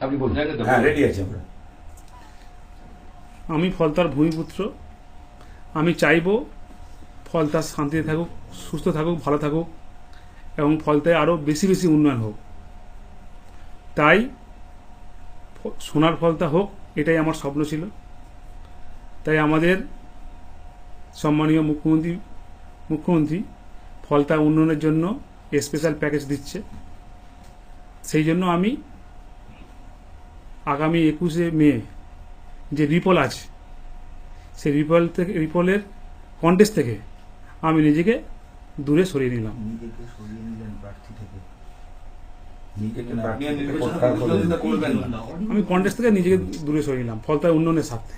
আপনি বলুন। হ্যাঁ, রেডি আছি আমরা। আমি ফলতার ভূমিপুত্র। আমি চাইব ফলতা শান্তিতে থাকুক, সুস্থ থাকুক, ভালো থাকুক এবং ফলতায় আরও বেশি বেশি উন্নয়ন হোক। তাই সোনার ফলতা হোক, এটাই আমার স্বপ্ন ছিল। তাই আমাদের সম্মানীয় মুখ্যমন্ত্রী ফলতা উন্নয়নের জন্য স্পেশাল প্যাকেজ দিচ্ছে। সেই জন্য আমি আগামী 21শে মে যে রিপোল আছে, সেই রিপোলের কন্টেস্ট থেকে আমি নিজেকে দূরে সরিয়ে নিলাম। নিজেকে সরিয়ে নিলেন প্রার্থী থেকে? আমি কন্টেস্ট থেকে নিজেকে দূরে সরিয়ে নিলাম ফলতার উন্নয়নের স্বার্থে,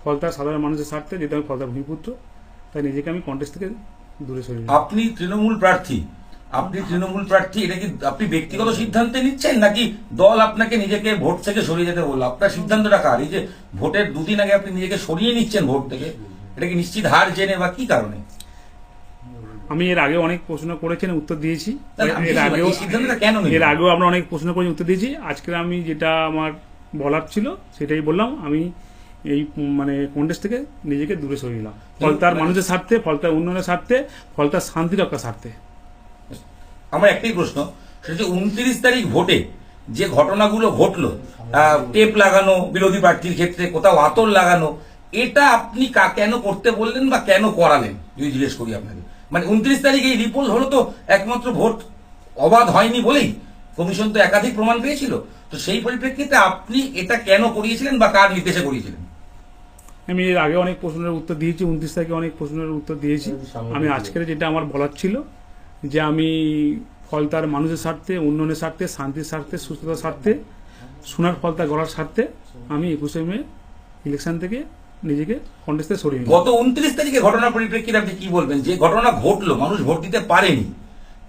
ফলতার সাধারণ মানুষের স্বার্থে। যেহেতু আমি ফলতার ভূমিপুত্র, তাই নিজেকে আমি কন্টেস্ট থেকে দূরে সরিয়ে নিলাম। আপনি তৃণমূল প্রার্থী, এটা কি আপনি ব্যক্তিগত সিদ্ধান্তে নিচ্ছেন নাকি দল আপনাকে নিজেকে ভোট থেকে সরিয়ে যেতে বললো? আপনার সিদ্ধান্তটা কার? এই যে ভোটের দুদিন আগে আপনি নিজেকে সরিয়ে নিচ্ছেন ভোট থেকে, এটা কি নিশ্চিত হার জেনে বা কি কারণে? আমি এর আগে অনেক প্রশ্ন করেছেন, উত্তর দিয়েছি। এর আগেও আমরা অনেক প্রশ্ন করে উত্তর দিয়েছি। আজকে আমি যেটা আমার বলার ছিল সেটাই বললাম। আমি এই কন্টেস্ট থেকে নিজেকে দূরে সরিয়ে নিলাম ফলতার মানুষের স্বার্থে, ফলতার উন্নয়নের স্বার্থে, ফলতার শান্তি রক্ষার স্বার্থে। আমার একটাই প্রশ্ন, সেটা হচ্ছে 29 তারিখ ভোটে যে ঘটনাগুলো ঘটলো, টেপ লাগানো বিরোধী প্রার্থীর ক্ষেত্রে, কোথাও আতর লাগানো, এটা আপনি কেন করতে বললেন বা কেন করালেন যদি জিজ্ঞেস করি আপনাকে? 29 তারিখ এই রিপোল হলো তো একমাত্র ভোট অবাধ হয়নি বলেই, কমিশন তো একাধিক প্রমাণ পেয়েছিল। তো সেই পরিপ্রেক্ষিতে আপনি এটা কেন করিয়েছিলেন বা কার নির্দেশে করিয়েছিলেন? আমি এর আগে অনেক প্রশ্নের উত্তর দিয়েছি, 29 তারিখে অনেক প্রশ্নের উত্তর দিয়েছি। আমি আজকের যেটা আমার বলার ছিল, যে আমি ফলতার মানুষের স্বার্থে, উন্নয়নের স্বার্থে, শান্তির স্বার্থে, সুস্থতার স্বার্থে, সোনার ফলতা গড়ার স্বার্থে আমি 21শে মে ইলেকশন থেকে নিজেকে কন্টেস্টে সরিয়ে নিই। গত 29 তারিখে ঘটনার পরিপ্রেক্ষিতে আপনি কি বলবেন? যে ঘটনা ঘটলো, মানুষ ভোট দিতে পারেনি,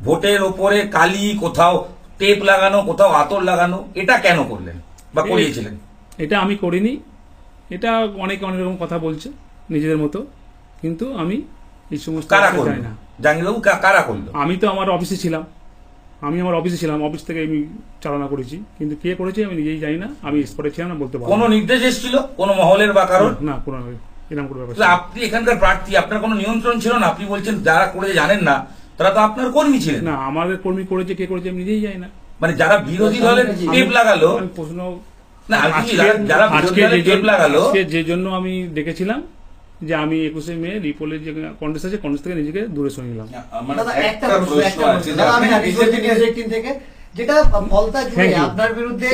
ভোটের ওপরে কালি, কোথাও টেপ লাগানো, কোথাও আতর লাগানো, এটা কেন করলেন বা করিয়েছিলেন? এটা আমি করিনি। এটা অনেকে অনেক রকম কথা বলছে নিজেদের মতো, কিন্তু আমি এই সমস্ত জানি না। জাহাঙ্গীরবাবু, কারা করলো? আমি তো আমার অফিসে ছিলাম, অফিস থেকে আমি চালনা করেছি, কিন্তু কে করেছে আমি নিজেই জানি না। আমি স্পটে ছিলাম না, বলতে পারবো। কোনো নির্দেশ এসেছিল কোনো মহলের বা কারণ? না, কোনো এরকম কোনো ব্যাপার। আপনি এখানকার প্রার্থী, আপনার কোনো নিয়ন্ত্রণ ছিল না? আপনি বলছেন যারা করেছে জানেন না, তারা তো আপনার কর্মী ছিলেন। না, আমাদের কর্মী করেছে, কে করেছে আমি নিজেই জানি না। যারা বিরোধী দলের টেপ লাগালো, প্রশ্ন যারা বিরোধী দলের টেপ লাগালো, যে জন্য আমি ডেকেছিলাম, যে আমি 21শে মে রিপোলের যে কন্টেস্ট আছে, কন্টেস্ট থেকে নিজেকে দূরে সরিয়ে নিলাম। যেটা ফলতা জুড়ে আপনার বিরুদ্ধে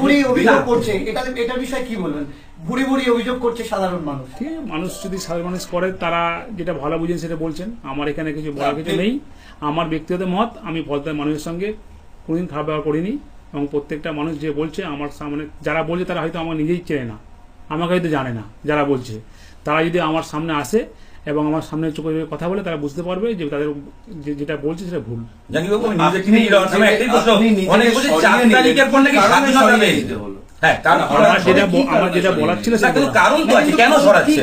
ভুরি অভিযোগ করছে, এটার বিষয়ে কি বলবেন? ভুরি অভিযোগ করছে সাধারণ মানুষ। ঠিক আছে, মানুষ যদি সাধারণ মানুষ করে, তারা যেটা ভালো বুঝেন সেটা বলছেন। আমার এখানে কিছু বলার কিছু নেই। আমার ব্যক্তিগত মত, আমি ফলতার মানুষের সঙ্গে কোনোদিন খারাপ ব্যবহার করিনি, এবং প্রত্যেকটা মানুষ যে বলছে আমার সামনে, যারা বলছে তারা হয়তো আমার নিজেই চেনে না, আমাকে হয়তো জানে না। যারা বলছে তারা যদি আমার সামনে আসে এবং আমার সামনে চোখে কথা বলে, তারা বুঝতে পারবে যে তাদের যেটা বলছে সেটা ভুল। আমার যেটা বলার ছিল, কারণ তো আছে, কেন সরাচ্ছে?